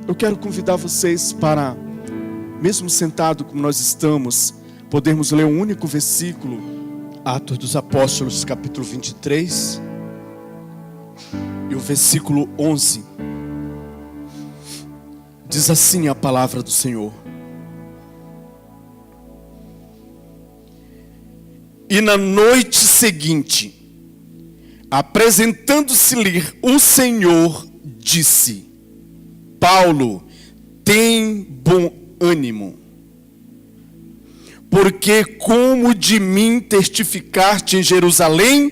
Eu quero convidar vocês para, mesmo sentado como nós estamos, podermos ler um único versículo, Atos dos Apóstolos, capítulo 23, e o versículo 11. Diz assim a palavra do Senhor: E na noite seguinte, apresentando-se-lhe o Senhor, disse: Paulo, tem bom ânimo, porque como de mim testificaste em Jerusalém,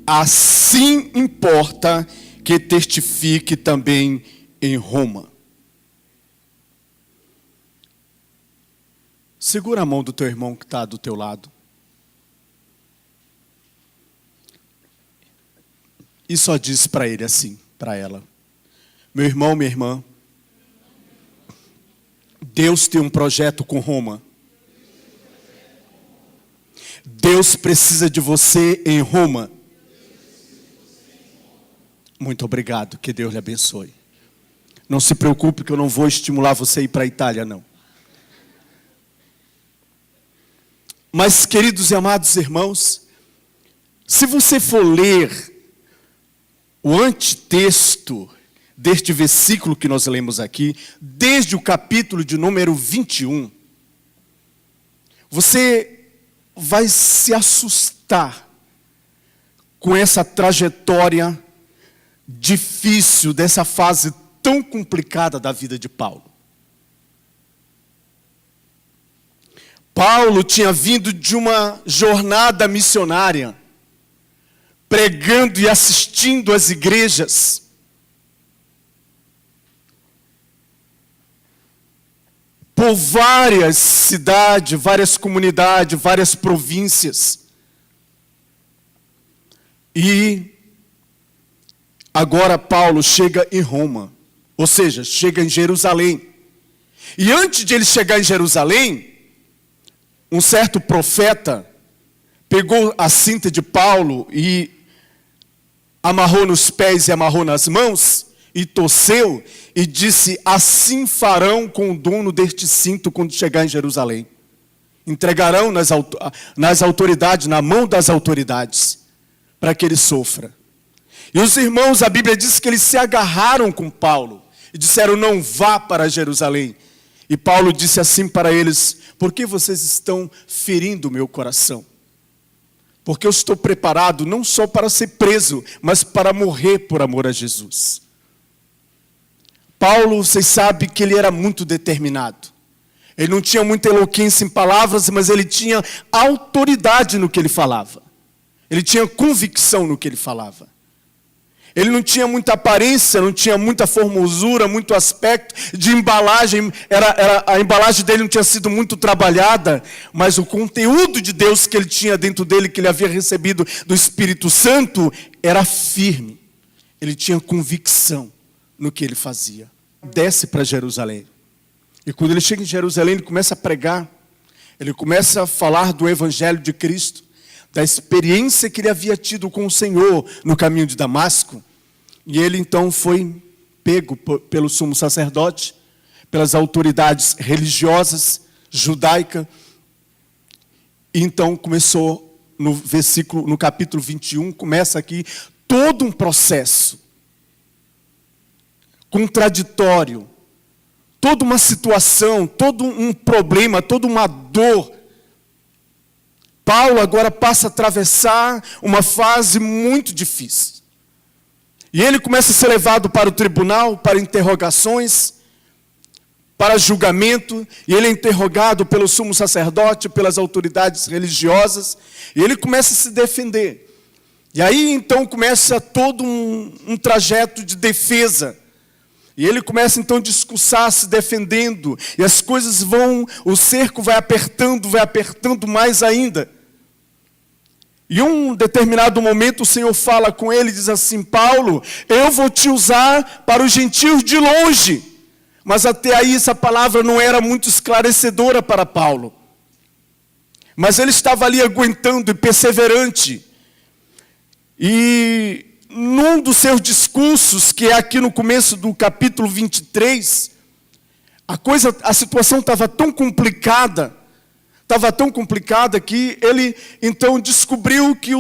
assim importa que testifique também em Roma. Segura a mão do teu irmão que está do teu lado. E só diz para ele assim, para ela: meu irmão, minha irmã, Deus tem um projeto com Roma. Deus precisa de você em Roma. Muito obrigado, que Deus lhe abençoe. Não se preocupe que eu não vou estimular você a ir para a Itália, não. Mas, queridos e amados irmãos, se você for ler o antitexto deste versículo que nós lemos aqui, desde o capítulo de número 21, você vai se assustar com essa trajetória difícil, dessa fase tão complicada da vida de Paulo. Paulo tinha vindo de uma jornada missionária, pregando e assistindo às igrejas. Por várias cidades, várias comunidades, várias províncias. E agora Paulo chega em Roma, ou seja, chega em Jerusalém. E antes de ele chegar em Jerusalém, um certo profeta pegou a cinta de Paulo e amarrou nos pés e amarrou nas mãos, e torceu, e disse: assim farão com o dono deste cinto quando chegar em Jerusalém. Entregarão nas autoridades, na mão das autoridades, para que ele sofra. E os irmãos, a Bíblia diz que eles se agarraram com Paulo, e disseram: não vá para Jerusalém. E Paulo disse assim para eles: por que vocês estão ferindo o meu coração? Porque eu estou preparado não só para ser preso, mas para morrer por amor a Jesus. Paulo, vocês sabem que ele era muito determinado. Ele não tinha muita eloquência em palavras, mas ele tinha autoridade no que ele falava. Ele tinha convicção no que ele falava. Ele não tinha muita aparência, não tinha muita formosura, muito aspecto de embalagem. A embalagem dele não tinha sido muito trabalhada, mas o conteúdo de Deus que ele tinha dentro dele, que ele havia recebido do Espírito Santo, era firme. Ele tinha convicção no que ele fazia. Desce para Jerusalém. E quando ele chega em Jerusalém, ele começa a pregar. Ele começa a falar do Evangelho de Cristo, da experiência que ele havia tido com o Senhor no caminho de Damasco. E ele então foi pego pelo sumo sacerdote, pelas autoridades religiosas, judaica. E então começou no capítulo 21, começa aqui todo um processo contraditório, toda uma situação, todo um problema, toda uma dor. Paulo agora passa a atravessar uma fase muito difícil. E ele começa a ser levado para o tribunal, para interrogações, para julgamento. E ele é interrogado pelo sumo sacerdote, pelas autoridades religiosas. E ele começa a se defender. E aí então começa todo um trajeto de defesa. E ele começa então a discursar, se defendendo. E as coisas o cerco vai apertando mais ainda. E um determinado momento o Senhor fala com ele e diz assim: Paulo, eu vou te usar para os gentios de longe. Mas até aí essa palavra não era muito esclarecedora para Paulo. Mas ele estava ali aguentando e perseverante. E num dos seus discursos, que é aqui no começo do capítulo 23, A situação estava tão complicada que ele então descobriu que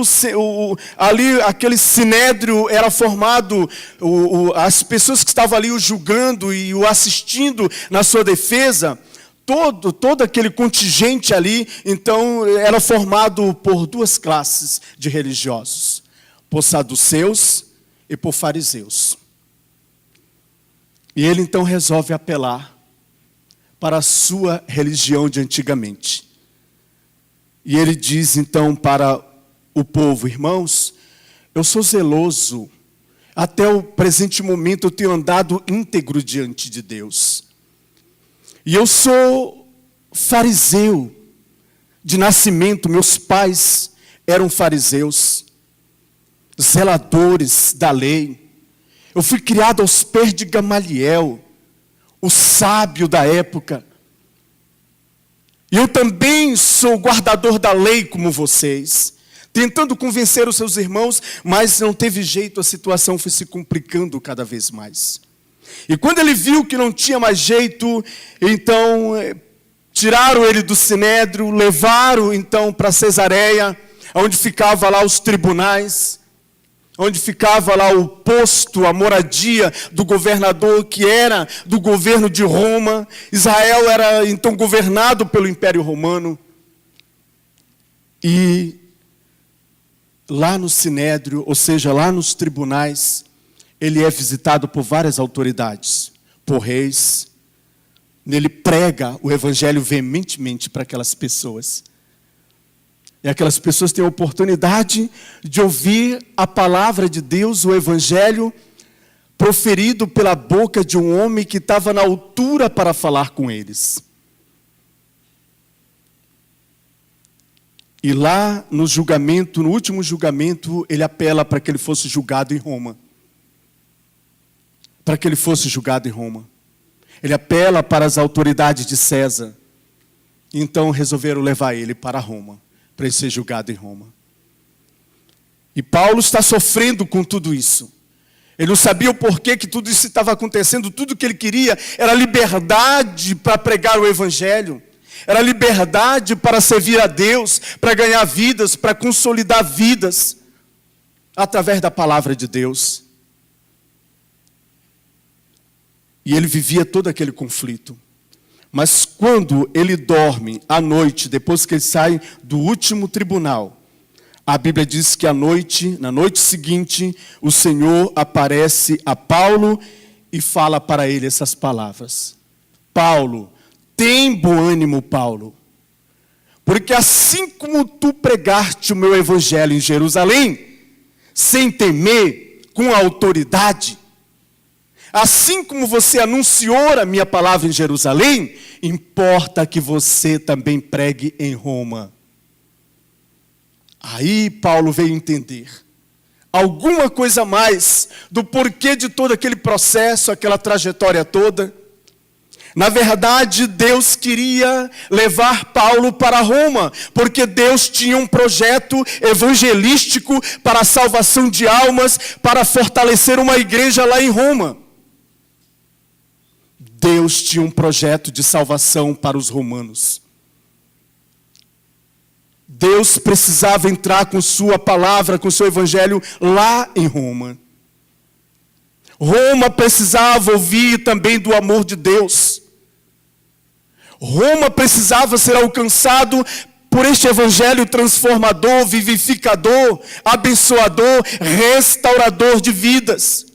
ali aquele sinédrio era formado, as pessoas que estavam ali o julgando e o assistindo na sua defesa, todo aquele contingente ali, então era formado por duas classes de religiosos, por saduceus e por fariseus. E ele então resolve apelar para a sua religião de antigamente. E ele diz então para o povo: irmãos, eu sou zeloso, até o presente momento eu tenho andado íntegro diante de Deus. E eu sou fariseu de nascimento, meus pais eram fariseus, zeladores da lei. Eu fui criado aos pés de Gamaliel, o sábio da época. E eu também sou guardador da lei como vocês, tentando convencer os seus irmãos, mas não teve jeito, a situação foi se complicando cada vez mais. E quando ele viu que não tinha mais jeito, então tiraram ele do sinédrio, levaram então para Cesareia, onde ficava lá os tribunais, onde ficava lá o posto, a moradia do governador, que era do governo de Roma. Israel era então governado pelo Império Romano. E lá no sinédrio, ou seja, lá nos tribunais, ele é visitado por várias autoridades, por reis. Ele prega o evangelho veementemente para aquelas pessoas. E aquelas pessoas têm a oportunidade de ouvir a palavra de Deus, o evangelho, proferido pela boca de um homem que estava na altura para falar com eles. E lá no julgamento, no último julgamento, ele apela para que ele fosse julgado em Roma. Para que ele fosse julgado em Roma. Ele apela para as autoridades de César. Então resolveram levar ele para Roma, para ele ser julgado em Roma. E Paulo está sofrendo com tudo isso. Ele não sabia o porquê que tudo isso estava acontecendo. Tudo que ele queria era liberdade para pregar o evangelho. Era liberdade para servir a Deus, para ganhar vidas, para consolidar vidas, através da palavra de Deus. E ele vivia todo aquele conflito. Mas quando ele dorme à noite, depois que ele sai do último tribunal, a Bíblia diz que na noite seguinte, o Senhor aparece a Paulo e fala para ele essas palavras: Paulo, tem bom ânimo, Paulo, porque assim como tu pregaste o meu evangelho em Jerusalém, sem temer, com autoridade, assim como você anunciou a minha palavra em Jerusalém, importa que você também pregue em Roma. Aí Paulo veio entender alguma coisa mais do porquê de todo aquele processo, aquela trajetória toda. Na verdade, Deus queria levar Paulo para Roma, porque Deus tinha um projeto evangelístico para a salvação de almas, para fortalecer uma igreja lá em Roma. Deus tinha um projeto de salvação para os romanos. Deus precisava entrar com sua palavra, com seu evangelho lá em Roma. Roma precisava ouvir também do amor de Deus. Roma precisava ser alcançado por este evangelho transformador, vivificador, abençoador, restaurador de vidas.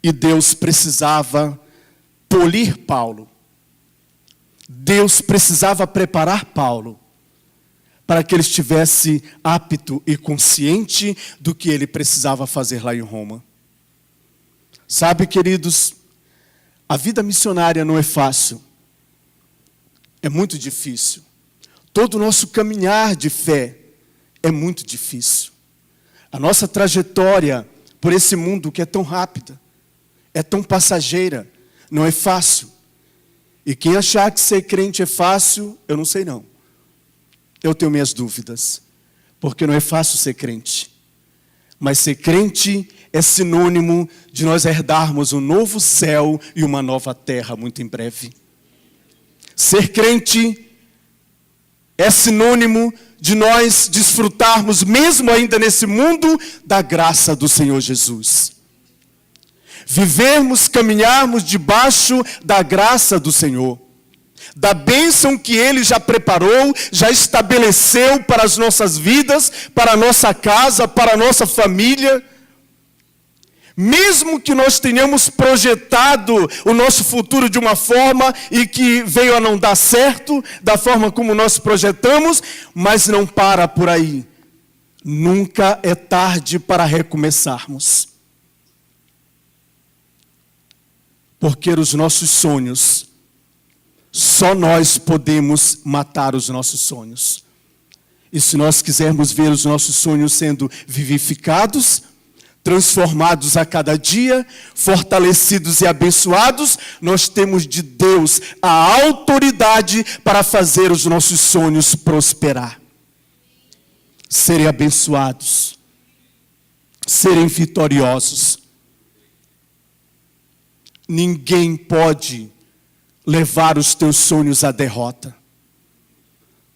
E Deus precisava polir Paulo. Deus precisava preparar Paulo para que ele estivesse apto e consciente do que ele precisava fazer lá em Roma. Sabe, queridos, a vida missionária não é fácil. É muito difícil. Todo o nosso caminhar de fé é muito difícil. A nossa trajetória por esse mundo que é tão rápida, é tão passageira, não é fácil. E quem achar que ser crente é fácil, eu não sei não. Eu tenho minhas dúvidas, porque não é fácil ser crente. Mas ser crente é sinônimo de nós herdarmos um novo céu e uma nova terra muito em breve. Ser crente é sinônimo de nós desfrutarmos, mesmo ainda nesse mundo, da graça do Senhor Jesus. Vivermos, caminharmos debaixo da graça do Senhor, da bênção que Ele já preparou, já estabeleceu para as nossas vidas, para a nossa casa, para a nossa família. Mesmo que nós tenhamos projetado o nosso futuro de uma forma e que veio a não dar certo, da forma como nós projetamos, mas não para por aí. Nunca é tarde para recomeçarmos. Porque os nossos sonhos, só nós podemos matar os nossos sonhos. E se nós quisermos ver os nossos sonhos sendo vivificados, transformados a cada dia, fortalecidos e abençoados, nós temos de Deus a autoridade para fazer os nossos sonhos prosperar. Serem abençoados, serem vitoriosos. Ninguém pode levar os teus sonhos à derrota.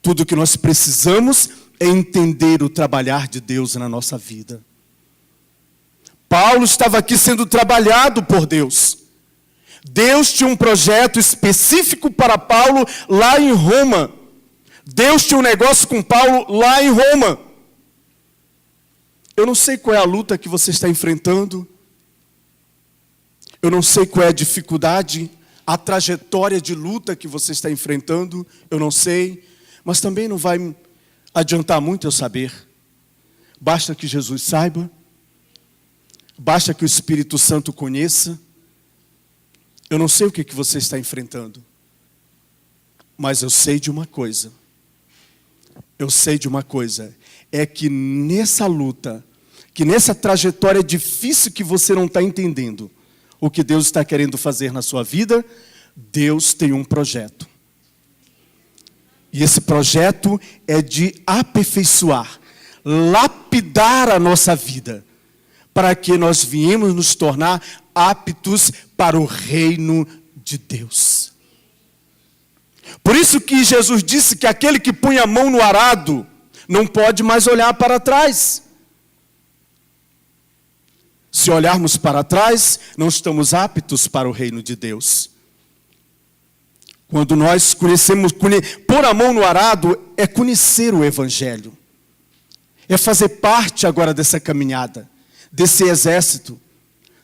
Tudo que nós precisamos é entender o trabalhar de Deus na nossa vida. Paulo estava aqui sendo trabalhado por Deus. Deus tinha um projeto específico para Paulo lá em Roma. Deus tinha um negócio com Paulo lá em Roma. Eu não sei qual é a luta que você está enfrentando. Eu não sei qual é a dificuldade, a trajetória de luta que você está enfrentando. Eu não sei. Mas também não vai adiantar muito eu saber. Basta que Jesus saiba. Basta que o Espírito Santo conheça. Eu não sei o que você está enfrentando. Mas eu sei de uma coisa. Eu sei de uma coisa. É que nessa luta, que nessa trajetória difícil que você não está entendendo, o que Deus está querendo fazer na sua vida, Deus tem um projeto. E esse projeto é de aperfeiçoar, lapidar a nossa vida, para que nós viemos nos tornar aptos para o reino de Deus. Por isso que Jesus disse que aquele que põe a mão no arado não pode mais olhar para trás. Se olharmos para trás, não estamos aptos para o reino de Deus. Quando nós conhecemos, pôr a mão no arado é conhecer o Evangelho. É fazer parte agora dessa caminhada, desse exército,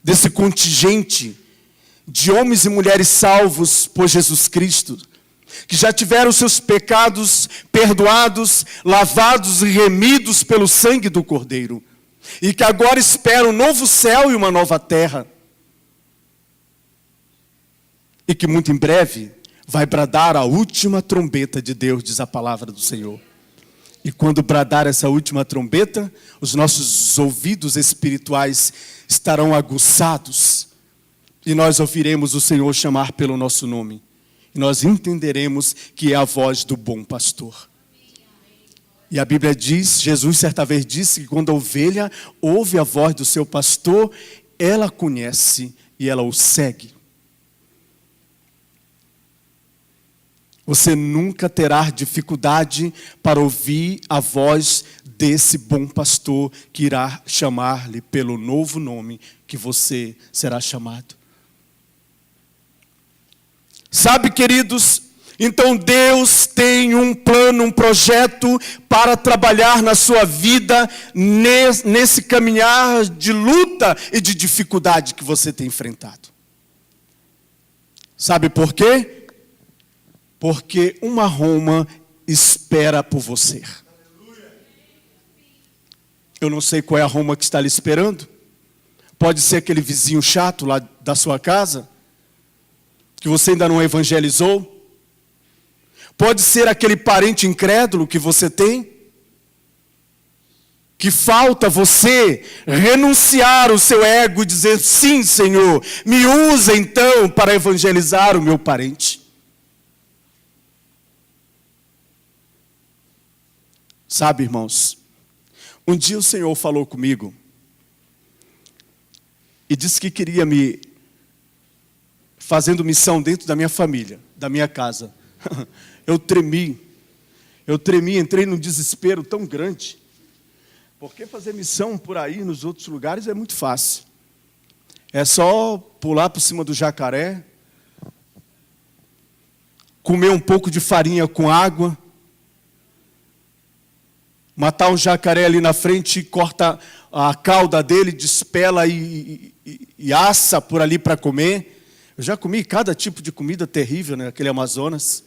desse contingente de homens e mulheres salvos por Jesus Cristo, que já tiveram seus pecados perdoados, lavados e remidos pelo sangue do Cordeiro, e que agora esperam um novo céu e uma nova terra, e que muito em breve vai bradar a última trombeta de Deus, diz a palavra do Senhor. E quando bradar essa última trombeta, os nossos ouvidos espirituais estarão aguçados, e nós ouviremos o Senhor chamar pelo nosso nome. E nós entenderemos que é a voz do bom pastor. E a Bíblia diz, Jesus certa vez disse que quando a ovelha ouve a voz do seu pastor, ela conhece e ela o segue. Você nunca terá dificuldade para ouvir a voz desse bom pastor que irá chamar-lhe pelo novo nome que você será chamado. Sabe, queridos, então Deus tem um plano, um projeto para trabalhar na sua vida nesse caminhar de luta e de dificuldade que você tem enfrentado. Sabe por quê? Porque uma Roma espera por você. Eu não sei qual é a Roma que está lhe esperando. Pode ser aquele vizinho chato lá da sua casa, que você ainda não evangelizou. Pode ser aquele parente incrédulo que você tem, que falta você renunciar o seu ego e dizer, sim, Senhor, me usa então para evangelizar o meu parente. Sabe, irmãos, um dia o Senhor falou comigo e disse que queria me fazendo missão dentro da minha família, da minha casa. Eu tremi, entrei num desespero tão grande, porque fazer missão por aí, nos outros lugares, é muito fácil. É só pular por cima do jacaré, comer um pouco de farinha com água, matar um jacaré ali na frente, corta a cauda dele, despela e assa por ali para comer. Eu já comi cada tipo de comida terrível naquele Amazonas.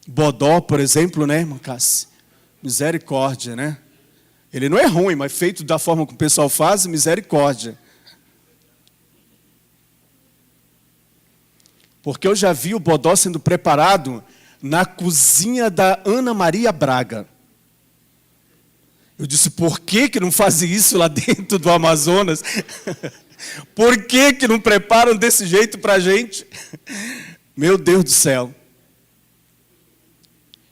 Bodó, por exemplo, né, irmã Cássia? Misericórdia, né? Ele não é ruim, mas feito da forma que o pessoal faz, misericórdia. Porque eu já vi o bodó sendo preparado na cozinha da Ana Maria Braga. Eu disse, por que não fazem isso lá dentro do Amazonas? Por que não preparam desse jeito para a gente? Meu Deus do céu.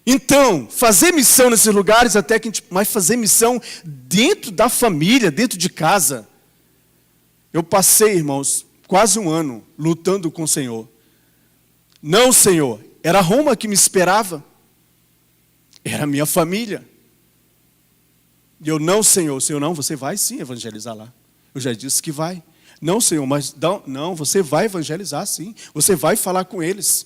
Então, fazer missão nesses lugares, até que a gente, mas fazer missão dentro da família, dentro de casa. Eu passei, irmãos, quase um ano lutando com o Senhor. Não, Senhor, era Roma que me esperava. Era a minha família. E eu, não, Senhor, não, você vai sim evangelizar lá. Eu já disse que vai. Não, Senhor, mas não, você vai evangelizar sim. Você vai falar com eles.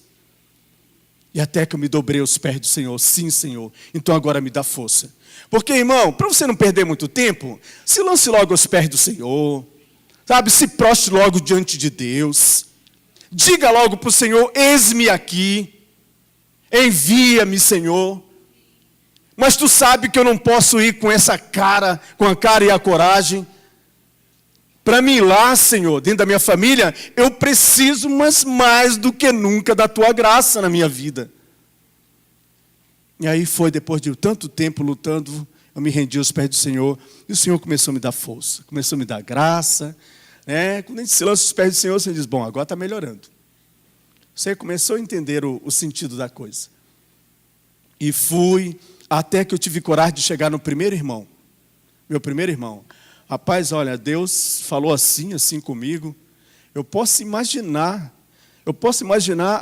E até que eu me dobrei aos pés do Senhor. Sim, Senhor. Então agora me dá força. Porque, irmão, para você não perder muito tempo, se lance logo aos pés do Senhor. Sabe, se prostre logo diante de Deus. Diga logo para o Senhor, eis-me aqui. Envia-me, Senhor. Mas tu sabe que eu não posso ir com essa cara, com a cara e a coragem. Para mim lá, Senhor, dentro da minha família, eu preciso, mas mais do que nunca, da Tua graça na minha vida. E aí foi, depois de tanto tempo lutando, eu me rendi aos pés do Senhor, e o Senhor começou a me dar força, começou a me dar graça. Né? Quando a gente se lança aos pés do Senhor, você diz, bom, agora está melhorando. Você começou a entender o sentido da coisa. E fui, até que eu tive coragem de chegar no primeiro irmão, meu primeiro irmão. Rapaz, olha, Deus falou assim comigo. Eu posso imaginar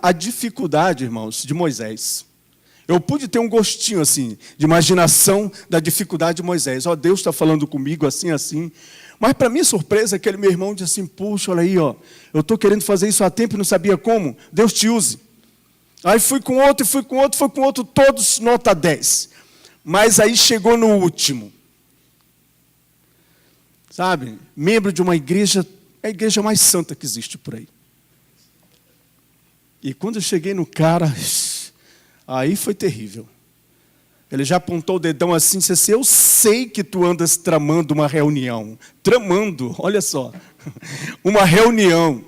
a dificuldade, irmãos, de Moisés. Eu pude ter um gostinho assim, de imaginação da dificuldade de Moisés. Ó, Deus está falando comigo assim. Mas para minha surpresa, aquele meu irmão disse assim, puxa, olha aí, ó, eu estou querendo fazer isso há tempo e não sabia como. Deus te use. Aí fui com outro, todos nota 10. Mas aí chegou no último. Sabe, membro de uma igreja, a igreja mais santa que existe por aí. E quando eu cheguei no cara, aí foi terrível. Ele já apontou o dedão assim, disse assim, eu sei que tu andas tramando uma reunião. Tramando, olha só, uma reunião.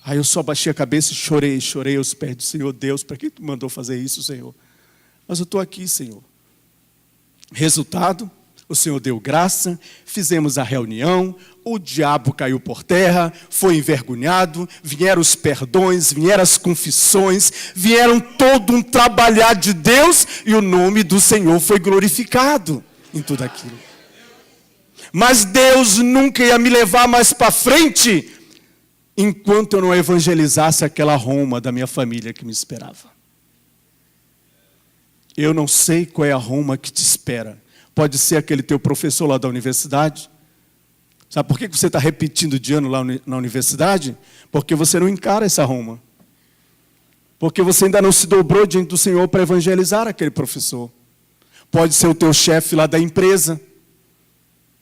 Aí eu só baixei a cabeça e chorei aos pés do Senhor. Deus, para que tu mandou fazer isso, Senhor? Mas eu estou aqui, Senhor. Resultado, o Senhor deu graça, fizemos a reunião, o diabo caiu por terra, foi envergonhado, vieram os perdões, vieram as confissões, vieram todo um trabalhar de Deus e o nome do Senhor foi glorificado em tudo aquilo. Mas Deus nunca ia me levar mais para frente enquanto eu não evangelizasse aquela Roma da minha família que me esperava. Eu não sei qual é a Roma que te espera. Pode ser aquele teu professor lá da universidade. Sabe por que você está repetindo de ano lá na universidade? Porque você não encara essa Roma. Porque você ainda não se dobrou diante do Senhor para evangelizar aquele professor. Pode ser o teu chefe lá da empresa.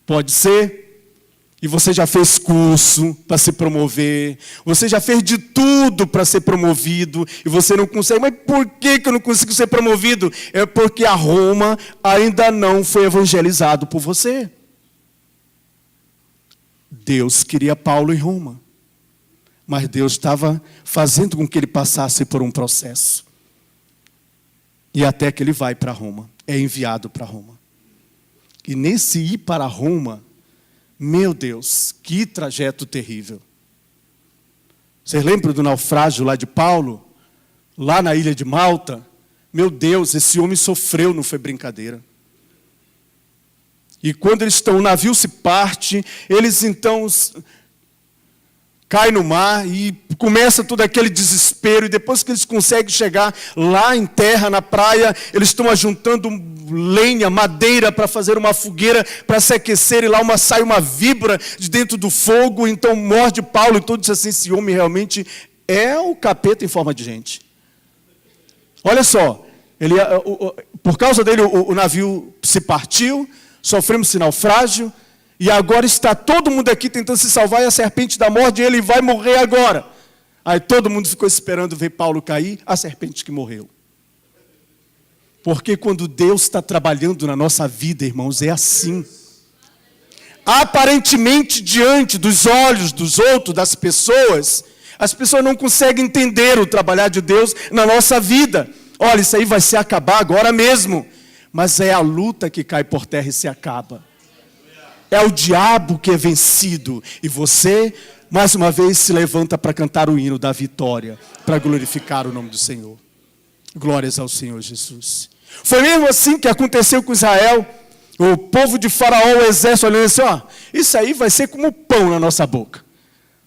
Pode ser. E você já fez curso para se promover. Você já fez de tudo para ser promovido. E você não consegue. Mas por que eu não consigo ser promovido? É porque a Roma ainda não foi evangelizado por você. Deus queria Paulo em Roma. Mas Deus estava fazendo com que ele passasse por um processo. E até que ele vai para Roma. É enviado para Roma. E nesse ir para Roma, meu Deus, que trajeto terrível. Vocês lembram do naufrágio lá de Paulo? Lá na ilha de Malta? Meu Deus, esse homem sofreu, não foi brincadeira. E quando eles estão, o navio se parte, eles então caem no mar e começa todo aquele desespero. E depois que eles conseguem chegar lá em terra, na praia, eles estão ajuntando lenha, madeira para fazer uma fogueira, para se aquecer. E lá sai uma víbora de dentro do fogo. Então morde Paulo e todo diz assim, esse homem realmente é o capeta em forma de gente. Olha só, por causa dele o navio se partiu, sofremos esse naufrágio. E agora está todo mundo aqui tentando se salvar e a serpente da morte, ele vai morrer agora. Aí todo mundo ficou esperando ver Paulo cair, a serpente que morreu. Porque quando Deus está trabalhando na nossa vida, irmãos, é assim. Aparentemente, diante dos olhos dos outros, das pessoas, as pessoas não conseguem entender o trabalhar de Deus na nossa vida. Olha, isso aí vai se acabar agora mesmo. Mas é a luta que cai por terra e se acaba. É o diabo que é vencido. E você, mais uma vez, se levanta para cantar o hino da vitória, para glorificar o nome do Senhor. Glórias ao Senhor Jesus. Foi mesmo assim que aconteceu com Israel. O povo de Faraó, o exército, olhando assim, isso aí vai ser como pão na nossa boca.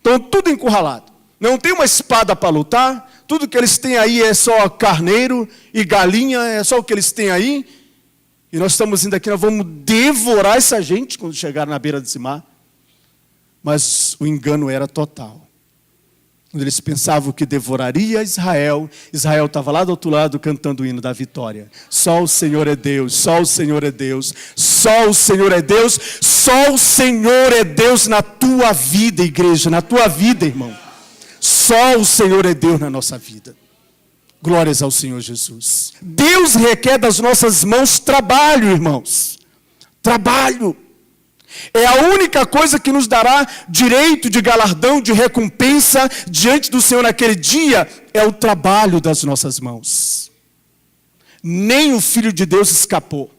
Então, tudo encurralado. Não tem uma espada para lutar. Tudo que eles têm aí é só carneiro e galinha, é só o que eles têm aí. E nós estamos indo aqui, nós vamos devorar essa gente quando chegar na beira desse mar. Mas o engano era total. Quando eles pensavam que devoraria Israel, Israel estava lá do outro lado cantando o hino da vitória. Só o Senhor é Deus, só o Senhor é Deus, só o Senhor é Deus, só o Senhor é Deus na tua vida, igreja, na tua vida, irmão. Só o Senhor é Deus na nossa vida. Glórias ao Senhor Jesus. Deus requer das nossas mãos trabalho, irmãos. Trabalho. É a única coisa que nos dará direito de galardão, de recompensa diante do Senhor naquele dia, é o trabalho das nossas mãos. Nem o Filho de Deus escapou.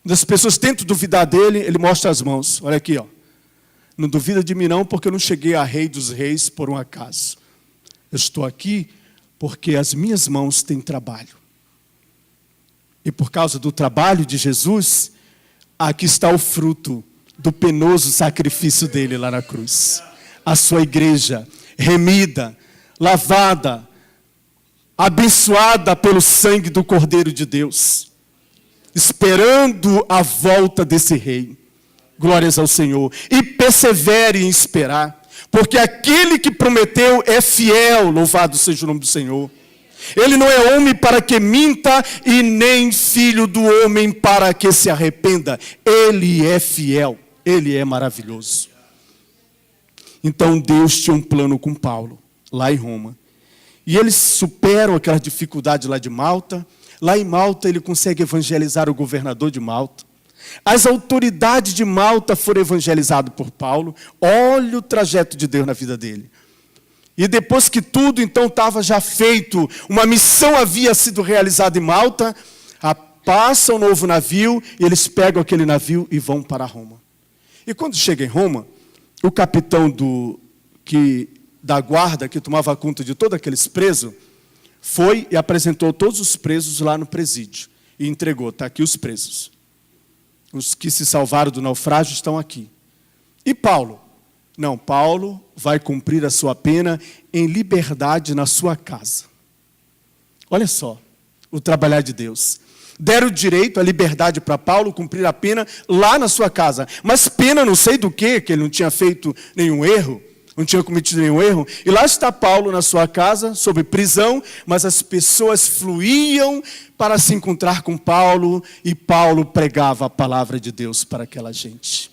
Quando as pessoas tentam duvidar dele, ele mostra as mãos. Olha aqui, Não duvida de mim não, porque eu não cheguei a Rei dos Reis por um acaso. Eu estou aqui porque as minhas mãos têm trabalho. E por causa do trabalho de Jesus, aqui está o fruto do penoso sacrifício dele lá na cruz. A sua igreja, remida, lavada, abençoada pelo sangue do Cordeiro de Deus, esperando a volta desse rei. Glórias ao Senhor. E persevere em esperar. Porque aquele que prometeu é fiel, louvado seja o nome do Senhor. Ele não é homem para que minta e nem filho do homem para que se arrependa. Ele é fiel, ele é maravilhoso. Então Deus tinha um plano com Paulo, lá em Roma. E eles superam aquela dificuldade lá de Malta. Lá em Malta ele consegue evangelizar o governador de Malta. As autoridades de Malta foram evangelizadas por Paulo. Olha o trajeto de Deus na vida dele. E depois que tudo então estava já feito, uma missão havia sido realizada em Malta, passa um novo navio, e eles pegam aquele navio e vão para Roma. E quando chega em Roma, o capitão da guarda, que tomava conta de todos aqueles presos, foi e apresentou todos os presos lá no presídio. E entregou, está aqui os presos. Os que se salvaram do naufrágio estão aqui. E Paulo? Não, Paulo vai cumprir a sua pena em liberdade na sua casa. Olha só, o trabalhar de Deus. Deram o direito, a liberdade para Paulo cumprir a pena lá na sua casa. Mas pena não sei do que ele não tinha feito nenhum erro, não tinha cometido nenhum erro. E lá está Paulo na sua casa, sob prisão, mas as pessoas fluíam para se encontrar com Paulo, e Paulo pregava a palavra de Deus para aquela gente.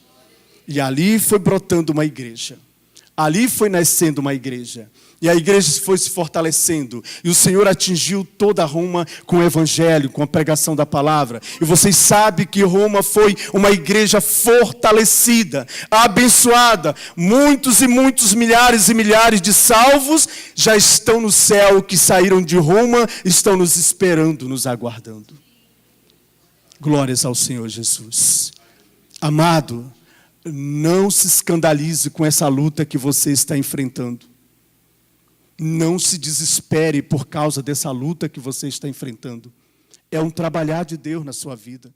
E ali foi brotando uma igreja. Ali foi nascendo uma igreja. E a igreja foi se fortalecendo. E o Senhor atingiu toda Roma com o evangelho, com a pregação da palavra. E vocês sabem que Roma foi uma igreja fortalecida, abençoada. Muitos e muitos milhares e milhares de salvos já estão no céu, que saíram de Roma, estão nos esperando, nos aguardando. Glórias ao Senhor Jesus. Amado, não se escandalize com essa luta que você está enfrentando. Não se desespere por causa dessa luta que você está enfrentando. É um trabalhar de Deus na sua vida.